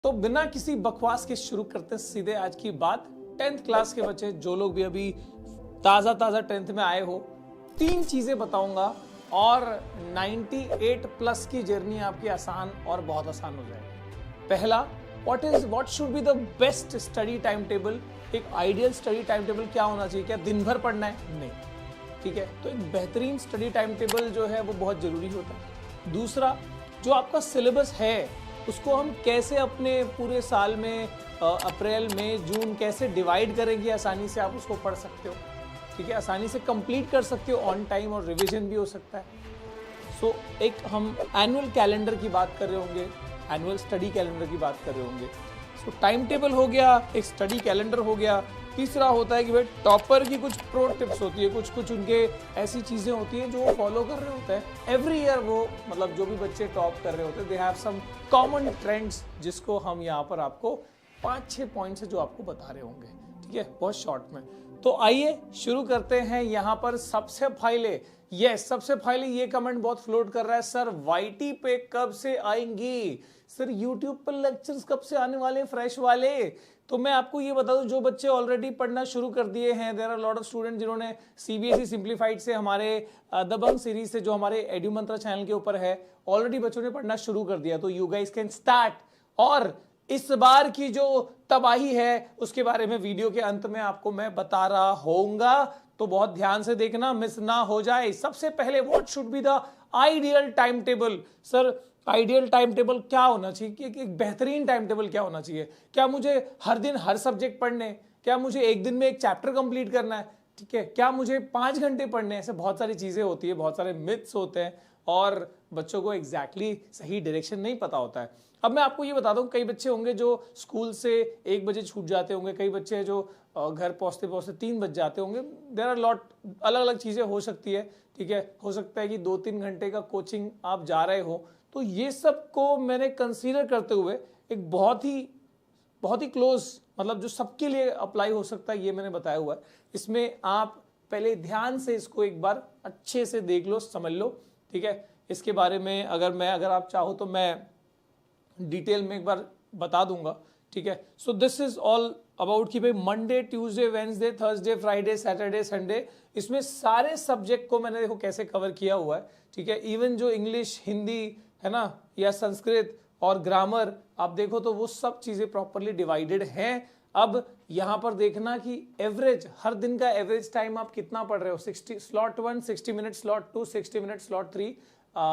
तो बिना किसी बकवास के शुरू करते हैं सीधे आज की बात। 10th क्लास के बच्चे जो लोग भी अभी ताज़ा 10th में आए हो, 3 चीज़ें बताऊंगा और 98 प्लस की जर्नी आपकी आसान और बहुत आसान हो जाएगी। पहला, what should be the best study time table. एक आइडियल स्टडी टाइम टेबल क्या होना चाहिए? क्या दिन भर पढ़ना है? नहीं, ठीक है। तो एक बेहतरीन स्टडी टाइम टेबल जो है वो बहुत जरूरी होता है। दूसरा, जो आपका सिलेबस है उसको हम कैसे अपने पूरे साल में अप्रैल मई जून कैसे डिवाइड करेंगे, आसानी से आप उसको पढ़ सकते हो, ठीक है, आसानी से कंप्लीट कर सकते हो ऑन टाइम, और रिवीजन भी हो सकता है। सो एक हम एनुअल कैलेंडर की बात कर रहे होंगे, एनुअल स्टडी कैलेंडर की बात कर रहे होंगे। सो टाइम टेबल हो गया, एक स्टडी कैलेंडर हो गया। तीसरा होता है कि भाई टॉपर की कुछ प्रो टिप्स होती है, कुछ उनके ऐसी चीज़ें होती हैं जो वो फॉलो कर रहे होते हैं एवरी ईयर। वो मतलब जो भी बच्चे टॉप कर रहे होते हैं, they have some common trends, जिसको हम यहाँ पर आपको 5-6 पॉइंट्स है जो आपको बता रहे होंगे, ठीक है, बहुत शॉर्ट में। तो आइए शुरू करते हैं। यहाँ पर सबसे पहले ये कमेंट बहुत फ्लोट कर रहा है, सर वाईटी पे कब से आएंगी? सर यूट्यूब पर लेक्चर्स कब से आने वाले फ्रेश वाले? तो मैं आपको ये बता दूं, जो बच्चे ऑलरेडी पढ़ना शुरू कर दिए हैं, there are lot of student जिन्होंने सीबीएसई सिंप्लीफाइड से हमारे दबंग सीरीज से जो हमारे एड्यू मंत्रा चैनल के ऊपर है, ऑलरेडी बच्चों ने पढ़ना शुरू कर दिया। तो यू गाइस कैन स्टार्ट। और इस बार की जो तबाही है उसके बारे में वीडियो के अंत में आपको मैं बता रहा होऊंगा, तो बहुत ध्यान से देखना, मिस ना हो जाए। सबसे पहले what should be the ideal time table. Sir ideal time table क्या होना चाहिए कि एक बेहतरीन टाइम टेबल क्या होना चाहिए? क्या मुझे हर दिन हर सब्जेक्ट पढ़ने? क्या मुझे एक दिन में एक चैप्टर कंप्लीट करना है? ठीक है, क्या मुझे 5 घंटे पढ़ने? ऐसे बहुत सारी चीजें होती है, बहुत सारे मिथ्स होते हैं और बच्चों को एग्जैक्टली सही डायरेक्शन नहीं पता होता है। अब मैं आपको ये बता दूं, कई बच्चे होंगे जो स्कूल से 1 बजे छूट जाते होंगे, कई बच्चे हैं जो घर पहुंचते पहुंचते 3 बज जाते होंगे। देयर आर लॉट अलग अलग चीजें हो सकती है, ठीक है। हो सकता है कि 2-3 घंटे का कोचिंग आप जा रहे हो। तो ये सब को मैंने कंसीडर करते हुए एक बहुत ही क्लोज, मतलब जो सबके लिए अप्लाई हो सकता है, ये मैंने बताया हुआ है। इसमें आप पहले ध्यान से इसको एक बार अच्छे से देख लो, समझ लो, ठीक है। इसके बारे में अगर आप चाहो तो मैं डिटेल में एक बार बता दूंगा, ठीक है। So this is all about कि भाई Monday, Tuesday, Wednesday, Thursday, Friday, Saturday, Sunday, इसमें सारे सब्जेक्ट को मैंने देखो कैसे कवर किया हुआ है, ठीक है। इवन जो इंग्लिश, हिंदी है ना, या संस्कृत और ग्रामर, आप देखो तो वो सब चीजें प्रॉपरली डिवाइडेड हैं। अब यहां पर देखना कि एवरेज, हर दिन का एवरेज टाइम आप कितना पढ़ रहे हो। 60 slot 1 60 minute, slot 2 60 minute, slot 3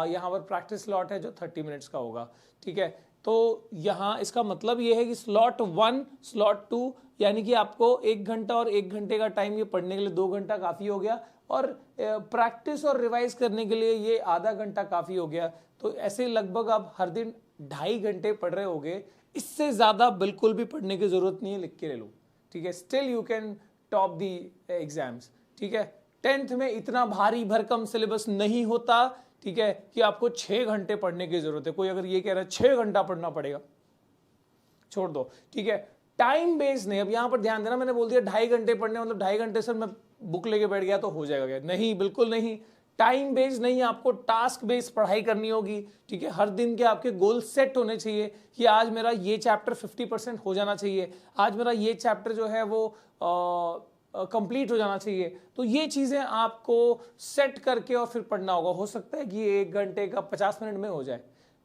यहाँ पर प्रैक्टिस स्लॉट है जो 30 मिनट्स का होगा, ठीक है। तो यहाँ इसका मतलब ये है कि स्लॉट 1 स्लॉट 2 यानी कि आपको 1 घंटा और 1 घंटे का टाइम ये पढ़ने के लिए 2 घंटा काफी हो गया, और प्रैक्टिस और रिवाइज करने के लिए ये आधा घंटा काफी हो गया। तो ऐसे लगभग आप हर दिन 2.5 घंटे पढ़ रहे होगे। इससे ज्यादा बिल्कुल भी पढ़ने की जरूरत नहीं है, लिख के ले लो, ठीक है। Still you can top the exams, ठीक है। 10th में इतना भारी भरकम सिलेबस नहीं होता, ठीक है, कि आपको 6 घंटे पढ़ने की जरूरत है। कोई अगर ये कह रहा है 6 घंटा पढ़ना पड़ेगा, छोड़ दो, ठीक है। टाइम बेस्ड नहीं। अब यहां पर ध्यान देना, मैंने बोल दिया 2.5 घंटे पढ़ने, मतलब 2.5 घंटे सर मैं बुक लेके बैठ गया तो हो जाएगा क्या? नहीं, बिल्कुल नहीं। टाइम बेस्ड नहीं, आपको टास्क बेस्ड पढ़ाई करनी होगी, ठीक है। हर दिन के आपके गोल सेट होने चाहिए कि आज मेरा ये चैप्टर 50% हो जाना चाहिए, आज मेरा ये चैप्टर जो है वो कंप्लीट हो जाना चाहिए। तो ये चीजें आपको सेट करके और फिर पढ़ना होगा। हो सकता है कि ये 1 घंटे का 50 मिनट में हो जाए,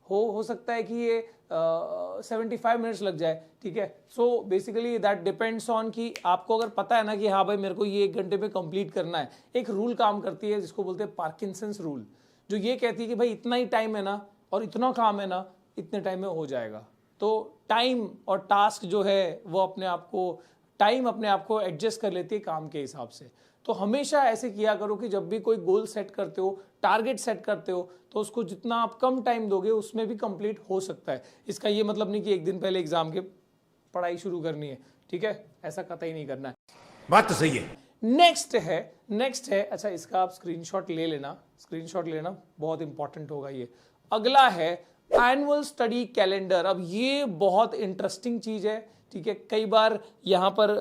हो सकता है कि ये 75 मिनट्स लग जाए, ठीक है। So basically that depends on कि आपको अगर पता है ना कि हाँ भाई मेरे को ये 1 घंटे में कंप्लीट करना है। एक रूल काम करती है जिसको बोलते हैं पार्किंसंस रूल, जो ये कहती है कि भाई इतना ही टाइम है ना और इतना काम है ना, इतने टाइम में हो जाएगा। तो टाइम और टास्क जो है वो अपने आप को एडजस्ट कर लेती है काम के हिसाब से। तो हमेशा ऐसे किया करो कि जब भी कोई गोल सेट करते हो, टारगेट सेट करते हो, तो उसको जितना आप कम टाइम दोगे उसमें भी कंप्लीट हो सकता है। इसका ये मतलब नहीं कि 1 दिन पहले एग्जाम के पढ़ाई शुरू करनी है, ठीक है, ऐसा कतई नहीं करना है। बात तो सही है। नेक्स्ट है, अच्छा इसका आप स्क्रीनशॉट ले लेना, बहुत इंपॉर्टेंट होगा ये। अगला है एनुअल स्टडी कैलेंडर। अब ये बहुत इंटरेस्टिंग चीज है, ठीक है। कई बार यहाँ पर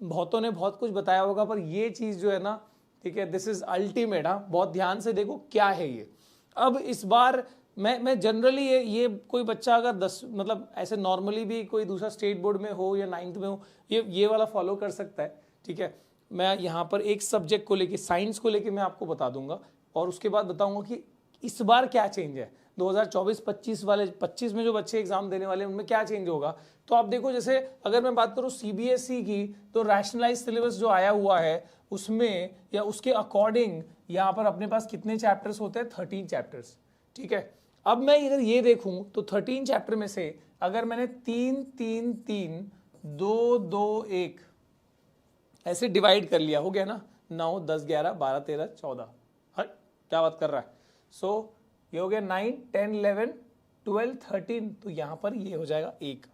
बहुतों ने बहुत कुछ बताया होगा, पर ये चीज जो है ना, ठीक है, दिस इज अल्टीमेट। हाँ, बहुत ध्यान से देखो क्या है ये। अब इस बार मैं जनरली ये कोई बच्चा अगर 10 मतलब ऐसे नॉर्मली भी कोई दूसरा स्टेट बोर्ड में हो या 9th में हो, ये वाला फॉलो कर सकता है, ठीक है। मैं यहाँ पर एक सब्जेक्ट को लेके, साइंस को लेके मैं आपको बता दूंगा और उसके बाद बताऊंगा कि इस बार क्या चेंज है 2024-25 वाले 25 में जो बच्चे एग्जाम देने वाले हैं उनमें क्या चेंज होगा। तो आप देखो, जैसे अगर मैं बात करूं सीबीएसई की, तो रैशनलाइज सिलेबस जो आया हुआ है उसमें या उसके अकॉर्डिंग यहाँ पर अपने पास कितने चैप्टर्स होते हैं, 13 चैप्टर्स, ठीक है। अब मैं अगर ये देखूं तो 13 चैप्टर में से अगर मैंने 3-3-3 2-2-1 ऐसे डिवाइड कर लिया, हो गया ना, 9 10 11 12 13 14, हट क्या बात कर रहा है। सो ये हो गया 9 10 11 12 13, तो यहां पर ये हो जाएगा 1,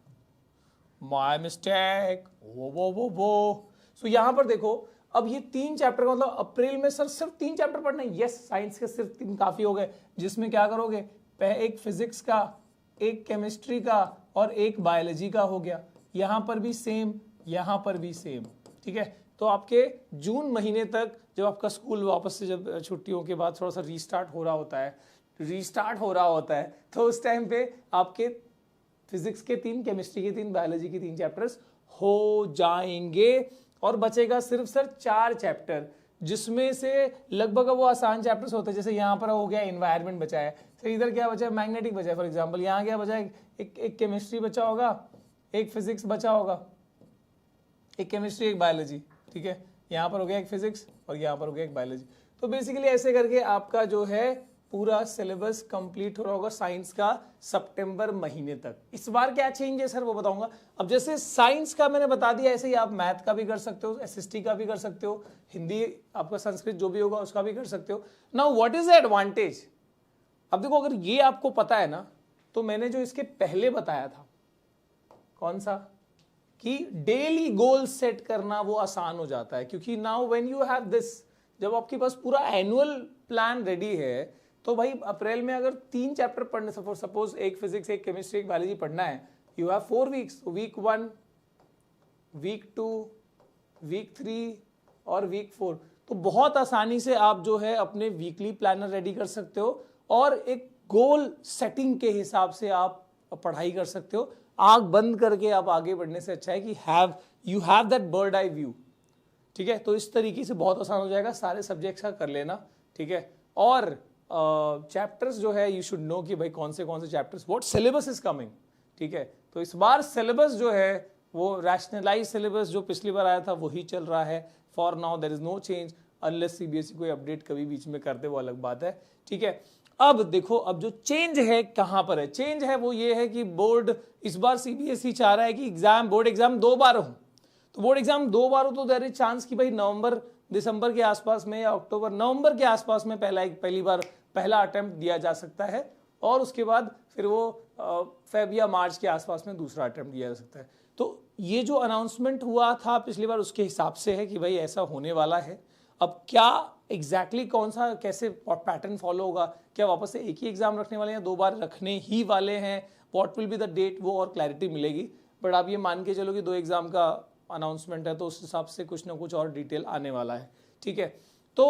माय मिस्टेक, वो। सो यहां पर देखो, अब ये 3 चैप्टर का मतलब अप्रैल में सर सिर्फ 3 चैप्टर पढ़ना है। यस, साइंस के सिर्फ 3 काफी हो गए, जिसमें क्या करोगे, एक फिजिक्स का, एक केमिस्ट्री का और एक बायोलॉजी का हो गया। यहां पर भी सेम, यहां पर भी सेम, ठीक है। तो आपके जून महीने तक जब आपका स्कूल वापस से, जब छुट्टियों के बाद थोड़ा सा रीस्टार्ट हो रहा होता है, तो उस टाइम पे आपके फिजिक्स के 3, केमिस्ट्री के 3, बायोलॉजी के 3 चैप्टर्स हो जाएंगे और बचेगा सिर्फ सर 4 चैप्टर, जिसमें से लगभग वो आसान चैप्टर्स होते हैं। जैसे यहाँ पर हो गया एनवायरनमेंट बचा है, तो इधर क्या बचा है, मैग्नेटिक बचा है फॉर एग्जांपल। यहाँ क्या बचा है, एक केमिस्ट्री बचा होगा, एक फिजिक्स बचा होगा, एक केमिस्ट्री एक बायोलॉजी, ठीक है। यहाँ पर हो गया एक फिजिक्स और यहाँ पर हो गया एक बायोलॉजी। तो बेसिकली ऐसे करके आपका जो है पूरा सिलेबस कंप्लीट हो रहा होगा साइंस का सितंबर महीने तक। इस बार क्या चेंज है सर वो बताऊंगा। अब जैसे साइंस का मैंने बता दिया, ऐसे ही आप मैथ का भी कर सकते हो, एसएसटी का भी कर सकते हो, हिंदी आपका संस्कृत जो भी होगा उसका भी कर सकते हो। Now what is the advantage. अब देखो, अगर ये आपको पता है ना, तो मैंने जो इसके पहले बताया था, कौन सा, कि डेली गोल सेट करना वो आसान हो जाता है, क्योंकि now when you have this, जब आपके पास पूरा एनुअल प्लान रेडी है, तो भाई अप्रैल में अगर 3 चैप्टर पढ़ने, सपोज एक फिजिक्स, एक केमिस्ट्री, एक बायोलॉजी पढ़ना है, you have 4 weeks, week 1, week 2, week 3 और वीक 4। तो बहुत आसानी से आप जो है अपने वीकली प्लानर रेडी कर सकते हो और एक गोल सेटिंग के हिसाब से आप पढ़ाई कर सकते हो। आंख बंद करके आप आगे बढ़ने से अच्छा है कि you have that bird eye view, ठीक है। तो इस तरीके से बहुत आसान हो जाएगा, सारे सब्जेक्ट्स का कर लेना, ठीक है। और चैप्टर्स जो है यू शुड नो कि भाई कौन से chapters, what syllabus is coming, ठीक है। तो इस बार सिलेबस जो है वो रैशनलाइज सिलेबस जो पिछली बार आया था वही चल रहा है। For now there is no change, unless CBSE कोई अपडेट कभी बीच में कर दे, वो अलग बात है, ठीक है। अब देखो, अब जो चेंज है कहां पर है, चेंज है वो ये है कि बोर्ड इस बार सीबीएसई चाह रहा है कि बोर्ड एग्जाम 2 बार हो। तो बोर्ड एग्जाम 2 बार हो तो देयर इज चांस कि भाई नवंबर दिसंबर के आसपास में या अक्टूबर नवंबर के आसपास में पहली बार पहला अटेम्प्ट दिया जा सकता है, और उसके बाद फिर वो फेब या मार्च के आसपास में दूसरा अटेम्प्ट दिया जा सकता है। तो ये जो अनाउंसमेंट हुआ था पिछली बार उसके हिसाब से है कि भाई ऐसा होने वाला है। अब क्या एग्जैक्टली कौन सा कैसे पैटर्न फॉलो होगा, क्या वापस से एक ही एग्जाम रखने वाले हैं या 2 बार रखने ही वाले हैं, what will be the date, वो और क्लैरिटी मिलेगी। बट आप ये मान के चलो कि 2 एग्जाम का अनाउंसमेंट है, तो उस हिसाब से कुछ ना कुछ और डिटेल आने वाला है, ठीक है। तो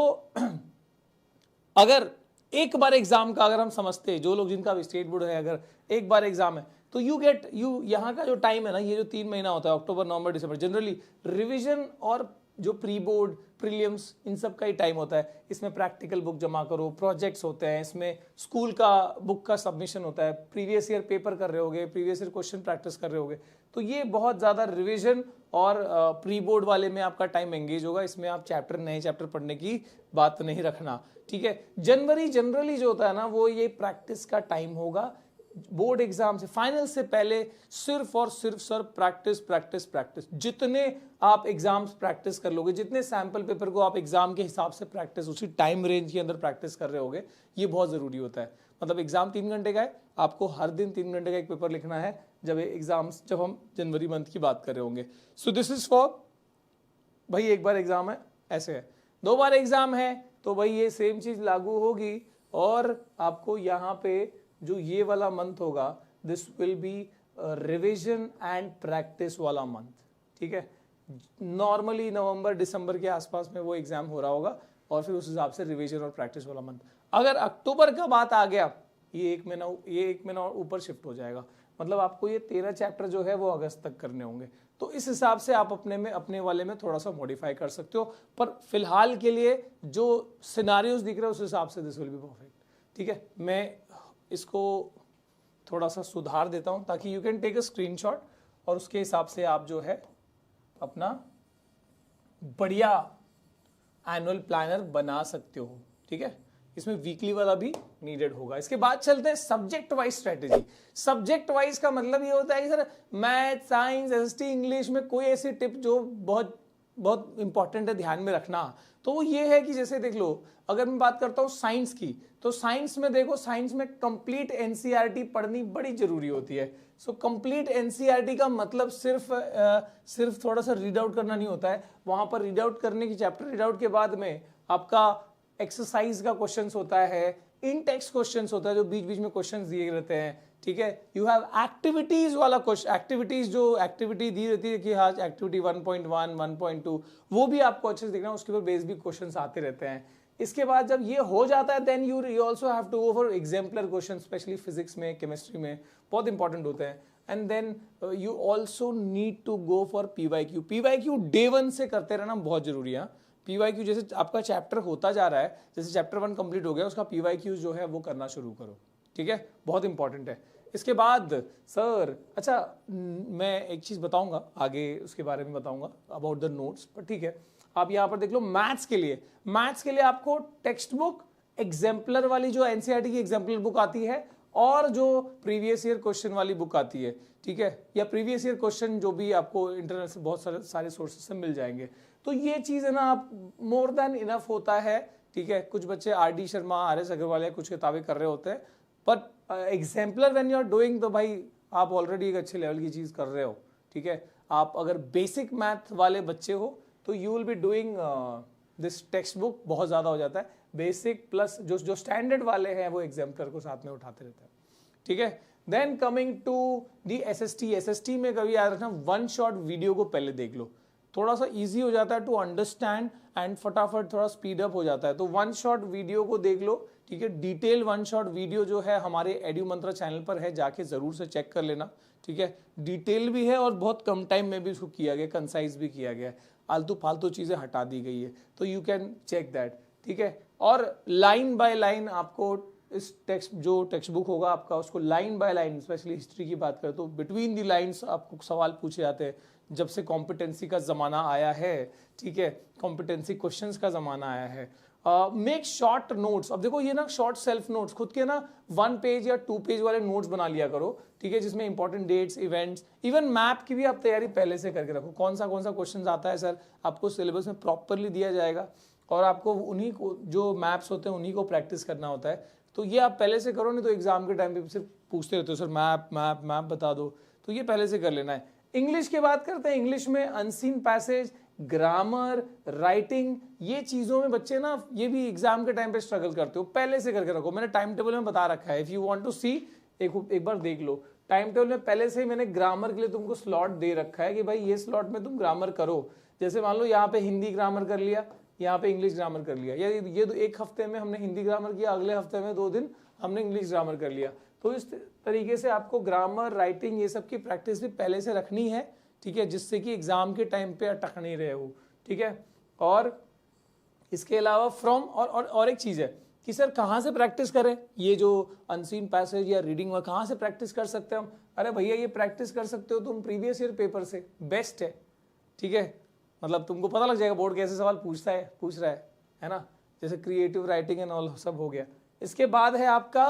अगर एक बार एग्जाम का अगर हम समझते हैं, जो लोग जिनका भी स्टेट बोर्ड है, अगर एक बार एग्जाम है तो यू यहाँ का जो टाइम है ना, ये जो 3 महीना होता है, अक्टूबर नवंबर दिसंबर, जनरली रिवीजन और जो प्री बोर्ड प्रीलिम्स इन सब का ही टाइम होता है। इसमें प्रैक्टिकल बुक जमा करो, प्रोजेक्ट्स होते हैं, इसमें स्कूल का बुक का सबमिशन होता है, प्रीवियस ईयर पेपर कर रहे होगे, प्रीवियस ईयर क्वेश्चन प्रैक्टिस कर रहे होगे। तो ये बहुत ज़्यादा रिवीजन और प्री बोर्ड वाले में आपका टाइम एंगेज होगा। इसमें आप नए चैप्टर पढ़ने की बात नहीं रखना, ठीक है। जनवरी जनरली जो होता है ना, वो ये प्रैक्टिस का टाइम होगा। बोर्ड एग्जाम से, फाइनल से पहले सिर्फ और सिर्फ सर प्रैक्टिस प्रैक्टिस प्रैक्टिस। जितने आप एग्जाम्स प्रैक्टिस कर लोगे, जितने सैंपल पेपर को आप एग्जाम के हिसाब से प्रैक्टिस उसी टाइम रेंज के अंदर प्रैक्टिस कर रहे होगे, ये बहुत जरूरी होता है। मतलब एग्जाम 3 घंटे का है, आपको हर दिन 3 घंटे का एक पेपर लिखना है जब हम जनवरी मंथ की बात कर रहे होंगे। सो दिस इज फॉर भाई एक बार एग्जाम है ऐसे है, 2 बार एग्जाम है तो भाई ये सेम चीज लागू होगी। और आपको यहाँ पे जो ये वाला मंथ होगा, this will be revision and practice वाला मंथ, ठीक है। नॉर्मली नवंबर दिसंबर के आसपास में वो एग्जाम हो रहा होगा और फिर उस हिसाब से रिवीजन और प्रैक्टिस वाला मंथ। अगर अक्टूबर का बात आ गया ये एक महीना और ऊपर शिफ्ट हो जाएगा। मतलब आपको ये 13 चैप्टर जो है वो अगस्त तक करने होंगे। तो इस हिसाब से आप अपने वाले में थोड़ा सा मॉडिफाई कर सकते हो, पर फिलहाल के लिए जो सिनारियोज दिख रहे हैं उस हिसाब से दिस विल बी परफेक्ट। ठीक है, मैं इसको थोड़ा सा सुधार देता हूं ताकि you can take a screenshot और उसके हिसाब से आप जो है अपना बढ़िया एनुअल प्लानर बना सकते हो। ठीक है, इसमें वीकली वाला भी नीडेड होगा। इसके बाद चलते हैं subject wise strategy. Subject wise का मतलब ये होता है कि sir math, science, SST, English में कोई ऐसी टिप जो बहुत बहुत इंपॉर्टेंट है ध्यान में रखना, तो वो ये है कि जैसे देख लो, अगर मैं बात करता हूं साइंस की, तो साइंस में देखो, साइंस में कंप्लीट एनसीईआरटी पढ़नी बड़ी जरूरी होती है। सो कंप्लीट एनसीईआरटी का मतलब सिर्फ थोड़ा सा रीड आउट करना नहीं होता है। वहां पर रीड आउट करने की, चैप्टर रीड आउट के बाद में आपका एक्सरसाइज का क्वेश्चंस होता है, इन टेक्स्ट क्वेश्चंस होता है जो बीच बीच में क्वेश्चंस दिए रहते हैं। ठीक है, यू हैव एक्टिविटीज वाला क्वेश्चन, एक्टिविटीज जो एक्टिविटी दी रहती है कि हाँ एक्टिविटी 1.1, 1.2, वो भी आपको अच्छे से देखना है, उसके ऊपर बेस भी क्वेश्चंस आते रहते हैं। इसके बाद जब ये हो जाता है then you also have to go for exemplar question, specially physics में, केमिस्ट्री में बहुत इंपॉर्टेंट होते हैं। And then you also need to go for PYQ. PYQ day 1 से करते रहना बहुत जरूरी है। पीवाईक्यू जैसे आपका चैप्टर होता जा रहा है, जैसे चैप्टर 1 कंप्लीट हो गया, उसका पीवाईक्यू जो है वो करना शुरू करो। ठीक है, बहुत इंपॉर्टेंट है। इसके बाद सर अच्छा मैं एक चीज बताऊंगा आगे, उसके बारे में बताऊंगा अबाउट द नोट्स, पर ठीक है आप यहां पर देख लो। मैथ्स के लिए आपको टेक्स्ट बुक एग्जाम्पलर वाली जो एनसीईआरटी की एग्जाम्पलर बुक आती है और जो प्रीवियस ईयर क्वेश्चन वाली बुक आती है, ठीक है, या प्रीवियस ईयर क्वेश्चन जो भी आपको इंटरनेट से बहुत सारे सोर्सेस से मिल जाएंगे। तो ये चीज है ना, आप मोर देन इनफ होता है। ठीक है, कुछ बच्चे आर.डी. शर्मा, आर.एस. अग्रवाल कुछ किताबें कर रहे होते हैं, पर exemplar when you are doing, तो भाई आप ऑलरेडी एक अच्छे लेवल की चीज कर रहे हो। ठीक है, आप अगर बेसिक मैथ वाले बच्चे हो तो you will be doing this text book, बहुत ज्यादा हो जाता है। बेसिक प्लस जो स्टैंडर्ड वाले हैं वो एग्जाम्पलर को साथ में उठाते रहते हैं। ठीक है, then coming to the SST में कभी याद रखना, वन शॉट वीडियो को पहले देख लो, थोड़ा सा इजी हो जाता है टू अंडरस्टैंड एंड फटाफट थोड़ा स्पीड अप हो जाता है। तो वन शॉट वीडियो को देख लो। ठीक है, डिटेल वन शॉट वीडियो जो है हमारे एड्यू मंत्रा चैनल पर है, जाके जरूर से चेक कर लेना। ठीक है, डिटेल भी है और बहुत कम टाइम में भी उसको किया गया, कंसाइज भी किया गया है, आलतू फालतू चीजें हटा दी गई है, तो यू कैन चेक दैट। ठीक है, और लाइन बाय लाइन आपको इस टेक्स्ट बुक होगा आपका, उसको line by line, specially history की बात करें तो बिटवीन दी लाइंस आपको सवाल पूछे जाते हैं। जब से कॉम्पिटेंसी का जमाना आया है, ठीक है, कॉम्पिटेंसी क्वेश्चंस का जमाना आया है। Make short notes. अब देखो ये ना शॉर्ट सेल्फ नोट्स, खुद के ना 1 पेज या 2 पेज वाले नोट्स बना लिया करो। ठीक है, जिसमें important dates, events, even map की भी आप तैयारी पहले से करके रखो। कौन सा क्वेश्चन आता है सर, आपको सिलेबस में प्रॉपरली दिया जाएगा और आपको उन्हीं को, जो मैप्स होते हैं उन्हीं को प्रैक्टिस करना होता है। तो ये आप पहले से करो, नहीं तो एग्जाम के टाइम पे सिर्फ पूछते रहते हो सर मैप मैप मैप बता दो, तो ये पहले से कर लेना है। इंग्लिश की बात करते हैं, इंग्लिश में अनसीन पैसेज, ग्रामर, राइटिंग, ये चीजों में बच्चे ना ये भी एग्जाम के टाइम पे स्ट्रगल करते हो, पहले से करके रखो। मैंने टाइम टेबल में बता रखा है, इफ यू वांट टू सी एक बार देख लो। टाइम टेबल में पहले से ही मैंने ग्रामर के लिए तुमको स्लॉट दे रखा है कि भाई ये स्लॉट में तुम ग्रामर करो। जैसे मान लो यहाँ पे हिंदी ग्रामर कर लिया, यहाँ पे इंग्लिश ग्रामर कर लिया, या ये एक हफ्ते में हमने हिंदी ग्रामर किया, अगले हफ्ते में 2 दिन हमने इंग्लिश ग्रामर कर लिया। तो इस तरीके से आपको ग्रामर, राइटिंग, ये सब की प्रैक्टिस भी पहले से रखनी है। ठीक है, जिससे कि एग्जाम के टाइम पे अटक नहीं रहे हो। ठीक है, और इसके अलावा फ्रॉम और एक चीज है कि सर कहाँ से प्रैक्टिस करें, ये जो अनसीन पैसेज या रीडिंग कहाँ से प्रैक्टिस कर सकते हैं हम? अरे भैया ये प्रैक्टिस कर सकते हो तुम प्रीवियस ईयर पेपर से, बेस्ट है। ठीक है, मतलब तुमको पता लग जाएगा बोर्ड कैसे सवाल पूछ रहा है ना, जैसे क्रिएटिव राइटिंग एंड ऑल सब हो गया। इसके बाद है आपका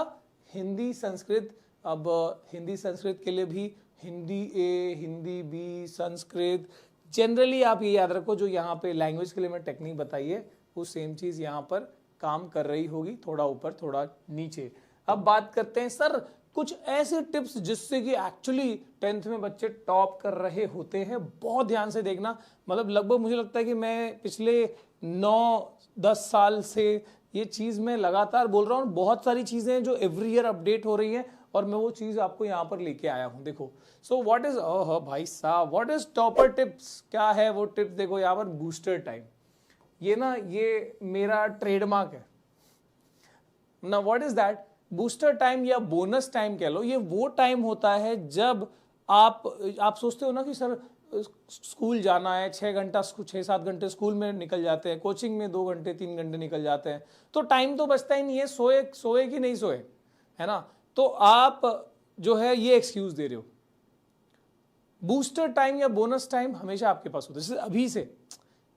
हिंदी संस्कृत। अब हिंदी संस्कृत के लिए भी हिंदी ए, हिंदी बी, संस्कृत, जनरली आप ये याद रखो जो यहाँ पे लैंग्वेज के लिए मैं टेक्निक बताई है वो सेम चीज यहाँ पर काम कर रही होगी, थोड़ा ऊपर थोड़ा नीचे। अब बात करते हैं सर कुछ ऐसे टिप्स जिससे कि एक्चुअली 10th में बच्चे टॉप कर रहे होते हैं। बहुत ध्यान से देखना, मतलब लगभग मुझे लगता है कि मैं पिछले 9-10 साल से ये चीज मैं लगातार बोल रहा हूँ। बहुत सारी चीजें जो एवरी ईयर अपडेट हो रही हैं और मैं वो चीज आपको यहाँ पर लेके आया हूँ। देखो, सो व्हाट इज, भाई साहब, व्हाट इज टॉपर टिप्स, क्या है वो टिप्स? देखो यहाँ पर बूस्टर टाइम, ये ना ये मेरा ट्रेडमार्क है ना। What is that? Booster time या बोनस टाइम कह लो, ये वो टाइम होता है जब आप सोचते हो ना कि सर स्कूल जाना है, 6-7 घंटे स्कूल में निकल जाते हैं, कोचिंग में 2 घंटे 3 घंटे निकल जाते हैं, तो टाइम तो बचता ही नहीं है, सोए कि नहीं सोए, है ना। तो आप जो है ये एक्सक्यूज दे रहे हो। बूस्टर टाइम या बोनस टाइम हमेशा आपके पास होता है। जैसे अभी से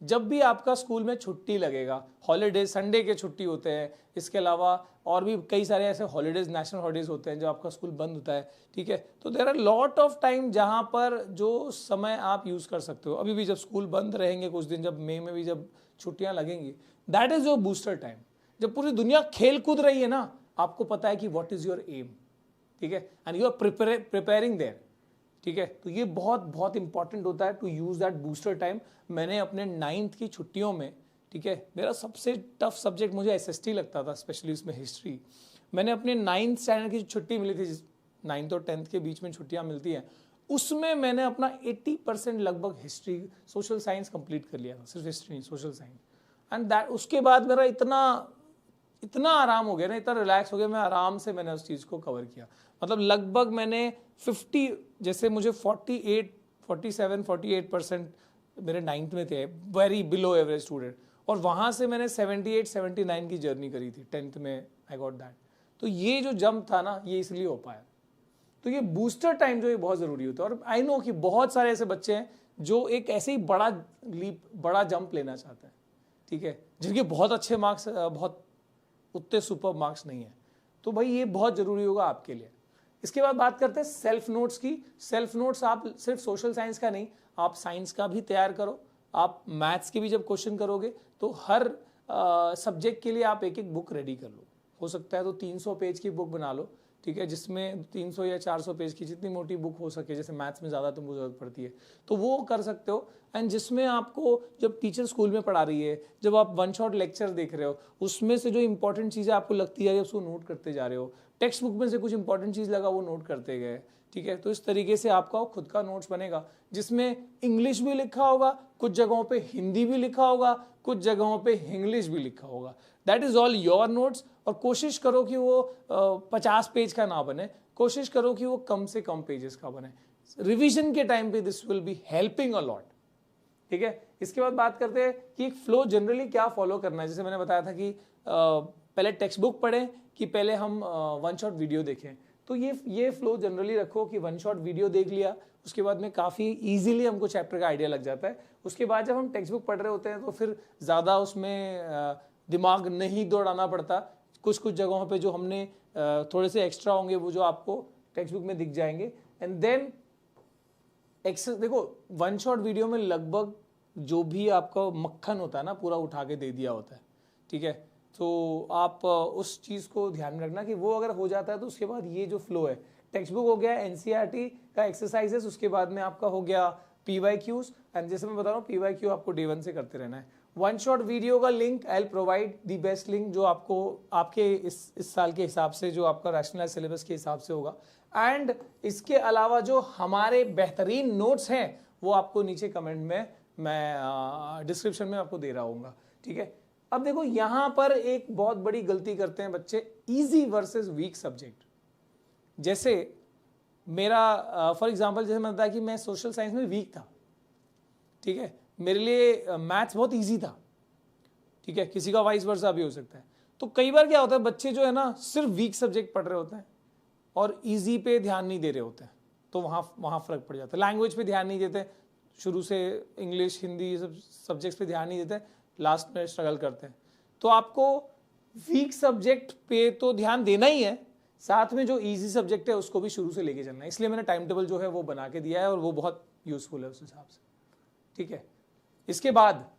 जब भी आपका स्कूल में छुट्टी लगेगा, हॉलीडेज, संडे के छुट्टी होते हैं, इसके अलावा और भी कई सारे ऐसे हॉलीडेज, नेशनल हॉलीडेज होते हैं जब आपका स्कूल बंद होता है, ठीक है। तो there are lot of time जहां पर जो समय आप यूज कर सकते हो। अभी भी जब स्कूल बंद रहेंगे कुछ दिन, जब मई में भी जब छुट्टियां लगेंगी, that is your booster time. जब पूरी दुनिया खेल कूद रही है ना, आपको पता है कि व्हाट इज योर एम, ठीक है, and you are preparing there, ठीक है। तो ये बहुत बहुत इंपॉर्टेंट होता है to use that booster time. मैंने अपने 9th की छुट्टियों में, ठीक है, मेरा सबसे टफ सब्जेक्ट मुझे एसएसटी लगता था, स्पेशली उसमें हिस्ट्री। मैंने अपने 9th स्टैंडर्ड की छुट्टी मिली थी, 9th और 10th के बीच में छुट्टियां मिलती हैं, उसमें मैंने अपना 80% लगभग हिस्ट्री, सोशल साइंस कंप्लीट कर लिया था, सिर्फ हिस्ट्री नहीं, सोशल साइंस। एंड दैट उसके बाद मेरा इतना आराम हो गया ना, इतना रिलैक्स हो गया, मैं आराम से मैंने उस चीज़ को कवर किया। मतलब लगभग मैंने 50, जैसे मुझे 47-48% मेरे 9th में थे, वेरी बिलो एवरेज स्टूडेंट, और वहाँ से मैंने 78-79 की जर्नी करी थी 10th में, आई गॉट दैट। तो ये जो जंप था ना, ये इसलिए हो पाया। तो ये बूस्टर टाइम जो है बहुत ज़रूरी होता है। और आई नो कि बहुत सारे ऐसे बच्चे हैं जो एक ऐसे ही बड़ा लीप, बड़ा जंप लेना चाहते हैं, ठीक है, जिनके बहुत अच्छे मार्क्स, बहुत उतने सुपर मार्क्स नहीं है। तो भाई ये बहुत ज़रूरी होगा आपके लिए। इसके बाद बात करते हैं सेल्फ नोट्स की। सेल्फ नोट्स आप सिर्फ सोशल साइंस का नहीं, आप साइंस का भी तैयार करो। आप मैथ्स के भी जब क्वेश्चन करोगे तो हर सब्जेक्ट के लिए आप एक एक बुक रेडी कर लो। हो सकता है तो 300 पेज की बुक बना लो, ठीक है, जिसमें 300 या 400 पेज की जितनी मोटी बुक हो सके, जैसे मैथ्स में ज़्यादा तुमको जरूरत पड़ती है तो वो कर सकते हो। एंड जिसमें आपको, जब टीचर स्कूल में पढ़ा रही है, जब आप वन शॉट लेक्चर देख रहे हो, उसमें से जो इंपॉर्टेंट चीज़ें आपको लगती है उसको नोट करते जा रहे हो। टेक्स्ट बुक में से कुछ इंपॉर्टेंट चीज़ लगा वो नोट करते गए, ठीक है। तो इस तरीके से आपका खुद का नोट्स बनेगा, जिसमें इंग्लिश भी लिखा होगा, कुछ जगहों पे हिंदी भी लिखा होगा, कुछ जगहों पे इंग्लिश भी लिखा होगा। That is all your notes. और कोशिश करो कि वो 50 पेज का ना बने, कोशिश करो कि वो कम से कम पेजेस का बने। रिवीजन के टाइम पे this will be helping a lot, ठीक है। इसके बाद बात करते हैं कि फ्लो जनरली क्या फॉलो करना है। जैसे मैंने बताया था कि पहले टेक्स्ट बुक पढ़ें कि पहले हम वन शॉट वीडियो देखें। तो ये फ्लो जनरली रखो कि वन शॉट वीडियो देख लिया, उसके बाद में काफ़ी इजीली हमको चैप्टर का आइडिया लग जाता है। उसके बाद जब हम टेक्स्ट बुक पढ़ रहे होते हैं तो फिर ज़्यादा उसमें दिमाग नहीं दौड़ाना पड़ता। कुछ कुछ जगहों पे जो हमने थोड़े से एक्स्ट्रा होंगे वो जो आपको टेक्स्ट बुक में दिख जाएंगे। एंड देन देखो, वन शॉट वीडियो में लगभग जो भी आपका मक्खन होता है ना, पूरा उठा के दे दिया होता है, ठीक है। तो आप उस चीज़ को ध्यान में रखना कि वो अगर हो जाता है तो उसके बाद ये जो फ्लो है, टेक्स्ट बुक हो गया, एनसीईआरटी का एक्सरसाइजेस, उसके बाद में आपका हो गया पीवाईक्यूज। एंड जैसे मैं बता रहा हूँ पीवाईक्यू आपको डे 1 से करते रहना है। वन शॉट वीडियो का link I will provide the best link जो आपको आपके इस साल के हिसाब से, जो आपका रैशनलाइज सिलेबस के हिसाब से होगा। एंड इसके अलावा जो हमारे बेहतरीन नोट्स हैं वो आपको नीचे कमेंट में, मैं डिस्क्रिप्शन में आपको दे रहा हूँगा, ठीक है। अब देखो यहाँ पर एक बहुत बड़ी गलती करते हैं बच्चे, इजी वर्सेस वीक सब्जेक्ट। जैसे मेरा फॉर एग्जांपल, जैसे मैं बताया कि मैं सोशल साइंस में वीक था, ठीक है, मेरे लिए मैथ्स बहुत इजी था, ठीक है, किसी का वाइस वर्सा भी हो सकता है। तो कई बार क्या होता है, बच्चे जो है ना सिर्फ वीक सब्जेक्ट पढ़ रहे होते हैं और इजी पे ध्यान नहीं दे रहे होते हैं, तो वहाँ फर्क पड़ जाता है। लैंग्वेज पे ध्यान नहीं देते, शुरू से इंग्लिश, हिंदी, ये सब सब्जेक्ट्स पे ध्यान नहीं देते, लास्ट में स्ट्रगल करते हैं। तो आपको वीक सब्जेक्ट पे तो ध्यान देना ही है, साथ में जो इजी सब्जेक्ट है उसको भी शुरू से लेके चलना है। इसलिए मैंने टाइम टेबल जो है वो बना के दिया है और वो बहुत यूजफुल है उस हिसाब से, ठीक है। इसके बाद,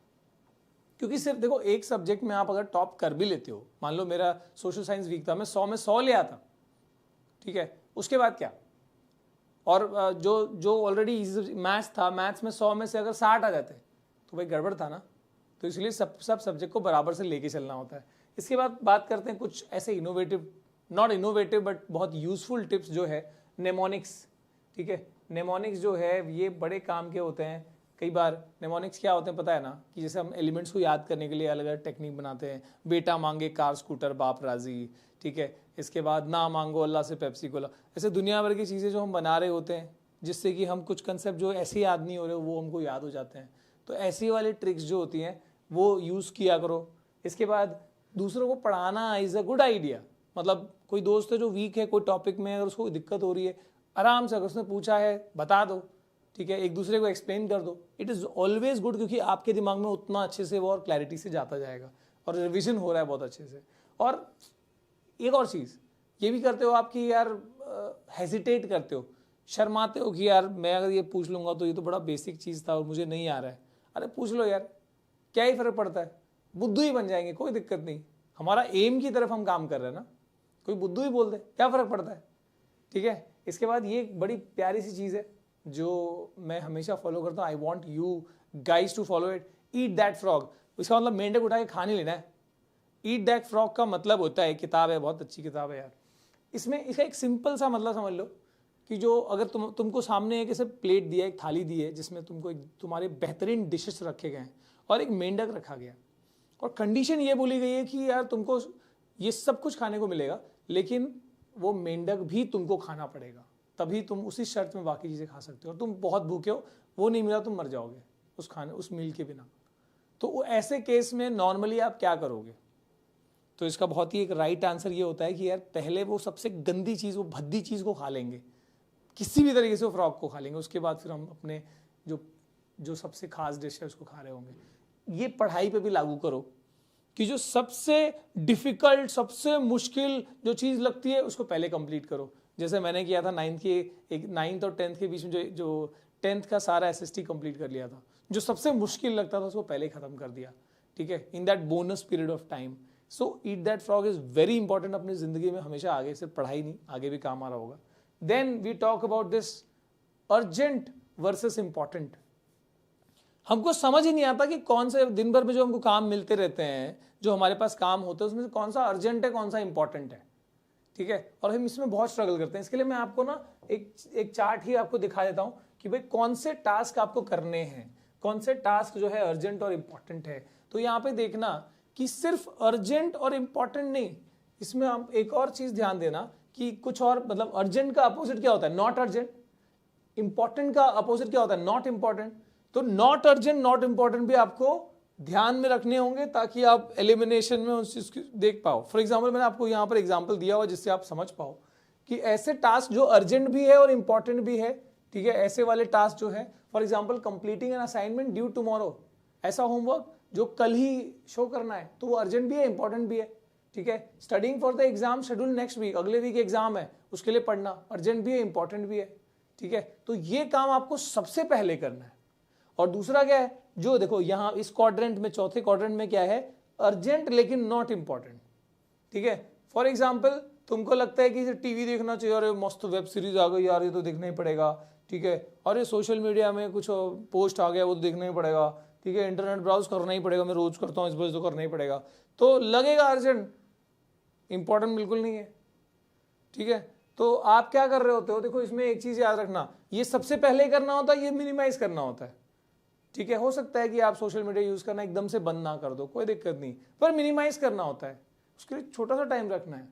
क्योंकि सिर्फ देखो एक सब्जेक्ट में आप अगर टॉप कर भी लेते हो, मान लो मेरा सोशल साइंस वीक था, मैं 100 में 100 ले आता, ठीक है, उसके बाद क्या? और जो ऑलरेडी मैथ्स था, मैथ्स में 100 में से अगर 60 आ जाते तो भाई गड़बड़ था ना। तो इसलिए सब सब्जेक्ट को बराबर से लेके चलना होता है। इसके बाद बात करते हैं कुछ ऐसे इनोवेटिव, नॉट इनोवेटिव बट बहुत यूजफुल टिप्स जो है नेमोनिक्स, ठीक है। नेमोनिक्स जो है ये बड़े काम के होते हैं। कई बार नेमोनिक्स क्या होते हैं पता है ना, कि जैसे हम एलिमेंट्स को याद करने के लिए अलग अलग टेक्निक बनाते हैं। बेटा मांगे कार स्कूटर बाप राजी, ठीक है। इसके बाद ना मांगो अल्लाह से पेप्सी कोला। ऐसे दुनिया भर की चीज़ें जो हम बना रहे होते हैं जिससे कि हम कुछ कंसेप्ट जो ऐसे याद नहीं हो रहे वो हमको याद हो जाते हैं। तो ऐसी वाली ट्रिक्स जो होती हैं वो यूज़ किया करो। इसके बाद दूसरों को पढ़ाना इज़ अ गुड आइडिया। मतलब कोई दोस्त है जो वीक है कोई टॉपिक में, अगर उसको दिक्कत हो रही है, आराम से अगर उसने पूछा है बता दो, ठीक है, एक दूसरे को एक्सप्लेन कर दो। इट इज़ ऑलवेज गुड, क्योंकि आपके दिमाग में उतना अच्छे से वो और क्लैरिटी से जाता जाएगा और रिविजन हो रहा है बहुत अच्छे से। और एक और चीज़ ये भी करते हो आप कि यार हेजिटेट करते हो, शर्माते हो कि यार मैं अगर ये पूछ लूँगा तो ये तो बड़ा बेसिक चीज़ था और मुझे नहीं आ रहा है। अरे पूछ लो यार, क्या ही फ़र्क पड़ता है, बुद्धू ही बन जाएंगे, कोई दिक्कत नहीं। हमारा एम की तरफ हम काम कर रहे हैं ना, कोई बुद्धू ही बोल दे, क्या फ़र्क पड़ता है, ठीक है। इसके बाद ये एक बड़ी प्यारी सी चीज़ है जो मैं हमेशा फॉलो करता हूँ। I want you guys to follow it. Eat that frog, इसका मतलब मेंढक उठा के खा नहीं लेना है। ईट दैट फ्रॉग का मतलब होता है, किताब है, बहुत अच्छी किताब है यार। इसमें इसका एक सिंपल सा मतलब समझ लो कि जो अगर तुमको सामने एक ऐसे प्लेट दिया, एक थाली दी है जिसमें तुमको एक तुम्हारे बेहतरीन डिशेस रखे गए हैं और एक मेंढक रखा गया, और कंडीशन ये बोली गई है कि यार तुमको ये सब कुछ खाने को मिलेगा लेकिन वो मेंढक भी तुमको खाना पड़ेगा, तभी तुम उसी शर्त में बाकी चीज़ें खा सकते हो। और तुम बहुत भूखे हो, वो नहीं मिला, तुम मर जाओगे उस मील के बिना। तो ऐसे केस में नॉर्मली आप क्या करोगे? तो इसका बहुत ही एक राइट आंसर ये होता है कि यार पहले वो सबसे गंदी चीज़, वो भद्दी चीज़ को खा लेंगे, किसी भी तरीके से वो फ्रॉग को खा लेंगे। उसके बाद फिर हम अपने जो सबसे खास डिश है उसको खा रहे होंगे। ये पढ़ाई पे भी लागू करो कि जो सबसे डिफिकल्ट, सबसे मुश्किल जो चीज़ लगती है उसको पहले कंप्लीट करो। जैसे मैंने किया था 9th और 10th के बीच में, जो 10th का सारा SST कंप्लीट कर लिया था। जो सबसे मुश्किल लगता था उसको पहले ख़त्म कर दिया, ठीक है, in that bonus period of time. So eat that frog is very important अपनी ज़िंदगी में हमेशा, आगे सिर्फ पढ़ाई नहीं, आगे भी काम आ रहा होगा। Then we talk about this urgent versus important. हमको समझ ही नहीं आता कि कौन से दिन भर में जो हमको काम मिलते रहते हैं, जो हमारे पास काम होते हैं, उसमें से कौन सा अर्जेंट है, कौन सा इंपॉर्टेंट है, ठीक है। और हम इसमें बहुत स्ट्रगल करते हैं। इसके लिए मैं आपको ना एक चार्ट ही आपको दिखा देता हूं कि भाई कौन से टास्क आपको करने हैं, कौन से टास्क जो है अर्जेंट और इंपॉर्टेंट है। तो यहाँ पे देखना कि सिर्फ अर्जेंट और इंपॉर्टेंट नहीं, इसमें आप एक और चीज ध्यान देना कि कुछ और, मतलब अर्जेंट का अपोजिट क्या होता है? Not urgent. इंपॉर्टेंट का अपोजिट क्या होता है? Not important. तो नॉट अर्जेंट, नॉट इंपॉर्टेंट भी आपको ध्यान में रखने होंगे ताकि आप एलिमिनेशन में उस चीज को देख पाओ। फॉर एग्जाम्पल, मैंने आपको यहाँ पर एग्जाम्पल दिया हुआ जिससे आप समझ पाओ कि ऐसे टास्क जो अर्जेंट भी है और इंपॉर्टेंट भी है, ठीक है, ऐसे वाले टास्क जो है, for example completing an assignment due tomorrow, ऐसा होमवर्क जो कल ही शो करना है, तो वो अर्जेंट भी है, इंपॉर्टेंट भी है, ठीक है। Studying for the exam schedule next week, अगले वीक एग्जाम है, उसके लिए पढ़ना अर्जेंट भी है, इंपॉर्टेंट भी है, ठीक है। तो ये काम आपको सबसे पहले करना है। और दूसरा क्या है, जो देखो यहाँ इस क्वाड्रेंट में, चौथे क्वाड्रेंट में क्या है? अर्जेंट लेकिन नॉट इंपॉर्टेंट, ठीक है। फॉर एग्जाम्पल, तुमको लगता है कि टीवी देखना चाहिए, अरे मस्त वेब सीरीज आ गई यार, ये तो देखना ही पड़ेगा, ठीक है। और ये सोशल मीडिया में कुछ पोस्ट आ गया, वो तो देखना ही पड़ेगा, ठीक है। इंटरनेट ब्राउज करना ही पड़ेगा, मैं रोज करता हूँ, इस वजह से तो करना ही पड़ेगा, तो लगेगा अर्जेंट, इंपॉर्टेंट बिल्कुल नहीं है, ठीक है। तो आप क्या कर रहे होते हो? देखो इसमें एक चीज याद रखना, ये सबसे पहले करना होता है, ये मिनिमाइज करना होता है, ठीक है। हो सकता है कि आप सोशल मीडिया यूज करना एकदम से बंद ना कर दो, कोई दिक्कत नहीं, पर मिनिमाइज करना होता है, उसके लिए छोटा सा टाइम रखना है।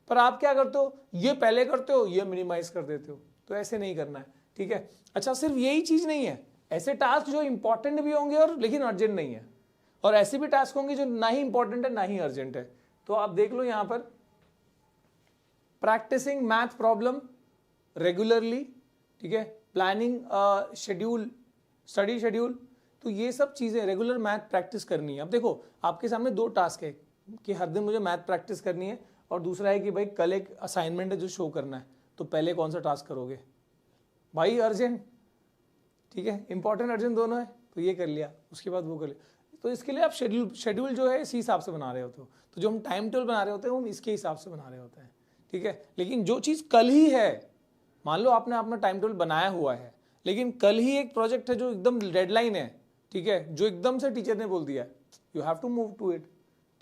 पर आप क्या करते हो? ये पहले करते हो, ये मिनिमाइज कर देते हो, तो ऐसे नहीं करना है, ठीक है। अच्छा, सिर्फ यही चीज नहीं है, ऐसे टास्क जो इंपॉर्टेंट भी होंगे और लेकिन अर्जेंट नहीं है, और ऐसे भी टास्क होंगे जो ना ही इंपॉर्टेंट है ना ही अर्जेंट है। तो आप देख लो यहां पर, प्रैक्टिसिंग मैथ प्रॉब्लम रेगुलरली, ठीक है, प्लानिंग शेड्यूल, स्टडी शेड्यूल, तो ये सब चीजें रेगुलर मैथ प्रैक्टिस करनी है। अब देखो आपके सामने दो टास्क है कि हर दिन मुझे मैथ प्रैक्टिस करनी है, और दूसरा है कि भाई कल एक असाइनमेंट है जो शो करना है, तो पहले कौन सा टास्क करोगे? भाई अर्जेंट, ठीक है, इंपॉर्टेंट अर्जेंट दोनों है, तो ये कर लिया, उसके बाद वो कर लिया। तो इसके लिए आप शेड्यूल जो है इसी हिसाब से बना रहे होते हो। तो जो हम टाइम टेबल बना रहे होते हैं वो हम इसके हिसाब से बना रहे होते हैं, ठीक है। लेकिन जो चीज़ कल ही है, मान लो आपने अपना टाइम टेबल बनाया हुआ है, लेकिन कल ही एक प्रोजेक्ट है जो एकदम डेडलाइन है, ठीक है, जो एकदम से टीचर ने बोल दिया, you have to move to it.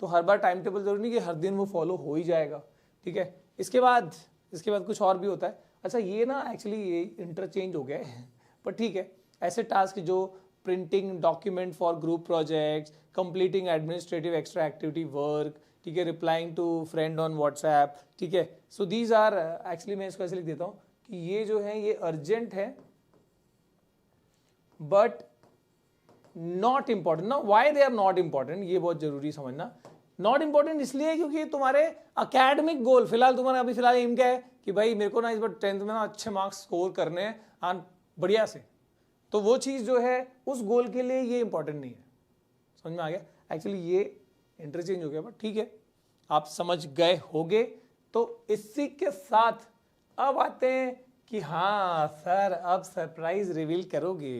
तो हर बार टाइम टेबल जरूरी नहीं कि हर दिन वो फॉलो हो ही जाएगा, ठीक है। इसके बाद कुछ और भी होता है। अच्छा, ये ना एक्चुअली ये इंटरचेंज हो गया है, पर ठीक है, ऐसे टास्क जो printing document for group projects, completing administrative extra activity work, ठीक है, replying to friend on WhatsApp, ठीक है. सो दीज आर एक्चुअली मैं इसको ऐसे लिख देता हूं कि ये जो है ये अर्जेंट है बट नॉट इंपॉर्टेंट. ना why they are not important, ये बहुत जरूरी समझना. नॉट इंपॉर्टेंट इसलिए क्योंकि तुम्हारे अकेडमिक गोल, फिलहाल तुम्हारा अभी फिलहाल एम क्या है कि भाई मेरे को ना इस बार 10th में ना अच्छे मार्क्स स्कोर करने हैं बढ़िया से, तो वो चीज जो है उस गोल के लिए ये इंपॉर्टेंट नहीं है. समझ में आ गया. एक्चुअली ये इंटरचेंज हो गया बट ठीक है, आप समझ गए होगे. तो इसी के साथ अब आते हैं कि हाँ सर अब सरप्राइज रिवील करोगे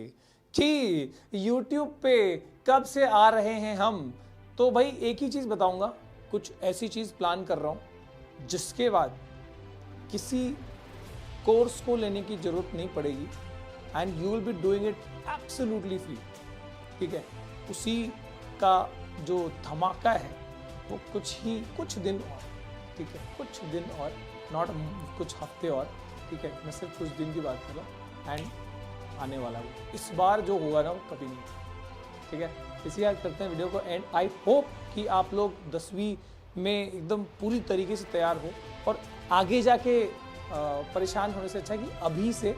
कि YouTube पे कब से आ रहे हैं हम. तो भाई एक ही चीज बताऊंगा, कुछ ऐसी चीज प्लान कर रहा हूं जिसके बाद किसी कोर्स को लेने की जरूरत नहीं पड़ेगी and you will be doing it absolutely free. ठीक है, उसी का जो धमाका है वो कुछ दिन और, ठीक है, कुछ दिन और, नॉट कुछ हफ्ते और, ठीक है, मैं सिर्फ कुछ दिन की बात कर रहा हूँ एंड आने वाला है. इस बार जो होगा ना वो कभी नहीं, ठीक है. इसी याद करते हैं वीडियो को एंड आई होप कि आप लोग 10वीं में एकदम पूरी तरीके से तैयार हो और आगे जाके परेशान होने से अच्छा है कि अभी से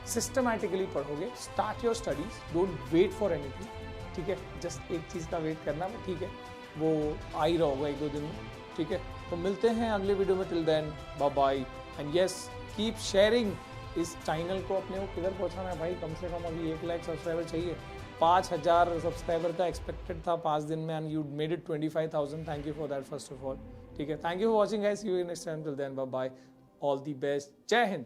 सिस्टमैटिकली पढ़ोगे. Start your studies, don't wait for anything, ठीक है. जस्ट एक चीज़ का वेट करना, ठीक है, वो आ ही रहा होगा 1-2 दिन में, ठीक है. तो मिलते हैं अगले वीडियो में. Till then bye bye and yes keep sharing. इस चैनल को अपने को किधर पहुंचाना है भाई, कम से कम अभी 1 लाख सब्सक्राइबर चाहिए. 5000 सब्सक्राइबर का एक्सपेक्टेड था 5 दिन में and you made it 25,000. Thank you for that first of all, ठीक है. Thank you for watching guys. See you next time. Till then bye bye, all the best. जय हिंद.